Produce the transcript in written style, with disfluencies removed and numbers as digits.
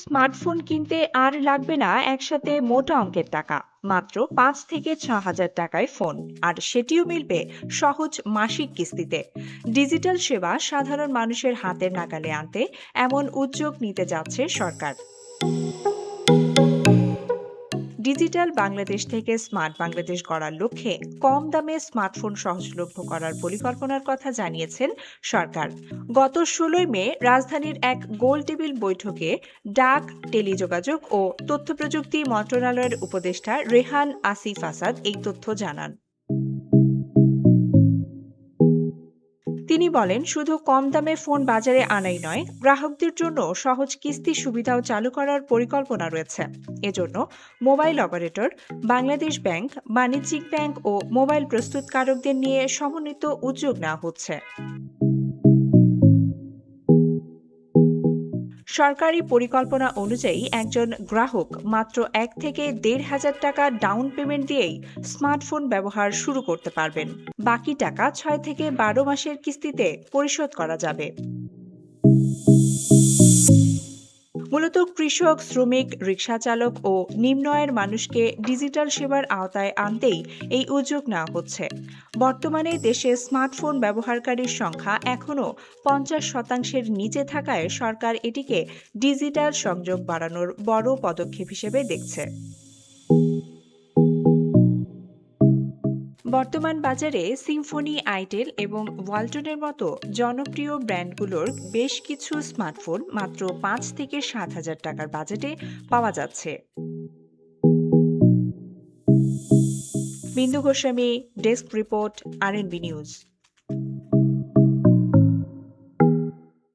Smartphone কিনতে আর লাগবে না একসাথে মোটা অঙ্কের টাকা। মাত্র ৫ থেকে ৬ হাজার টাকায় ফোন, আর সেটিও মিলবে সহজ মাসিক কিস্তিতে। ডিজিটাল সেবা সাধারণ মানুষের হাতের নাগালে আনতে এমন উদ্যোগ নিতে যাচ্ছে সরকার। ডিজিটাল বাংলাদেশ থেকে স্মার্ট বাংলাদেশ গড়ার লক্ষ্যে কম দামে স্মার্টফোন সহজলভ্য করার পরিকল্পনার কথা জানিয়েছেন সরকার। গত ১৬ মে রাজধানীর এক গোল টেবিল বৈঠকে ডাক, টেলিযোগাযোগ ও তথ্য প্রযুক্তি মন্ত্রণালয়ের উপদেষ্টা রেহান আসিফ আসাদ এই তথ্য জানান। তিনি বলেন, শুধু কম দামে ফোন বাজারে আনাই নয়, গ্রাহকদের জন্য সহজ কিস্তি সুবিধাও চালু করার পরিকল্পনা রয়েছে। এজন্য মোবাইল অপারেটর, বাংলাদেশ ব্যাংক, বাণিজ্যিক ব্যাংক ও মোবাইল প্রস্তুতকারকদের নিয়ে সমন্বিত উদ্যোগ নেওয়া হচ্ছে। সরকারি পরিকল্পনা অনুযায়ী একজন গ্রাহক মাত্র ১ থেকে ১.৫ হাজার টাকা ডাউন পেমেন্ট দিয়েই স্মার্টফোন ব্যবহার শুরু করতে পারবেন। বাকি টাকা ৬ থেকে ১২ মাসের কিস্তিতে পরিশোধ করা যাবে। মূলত কৃষক, শ্রমিক, রিকশা চালক ও নিম্ন আয়ের মানুষকে ডিজিটাল সেবার আওতায় আনতেই এই উদ্যোগ নেওয়া হচ্ছে। বর্তমানে দেশে স্মার্টফোন ব্যবহারকারীর সংখ্যা এখনও ৫০% নিচে থাকায় সরকার এটিকে ডিজিটাল সংযোগ বাড়ানোর বড় পদক্ষেপ হিসেবে দেখছে। বর্তমান বাজারে সিম্ফনি, আইটেল এবং ওয়ালটনের মতো জনপ্রিয় ব্র্যান্ডগুলোর বেশ কিছু স্মার্টফোন মাত্র ৫ থেকে ৭ হাজার টাকার বাজেটে পাওয়া যাচ্ছে। বিন্দু Goswami, desk report, RNB news.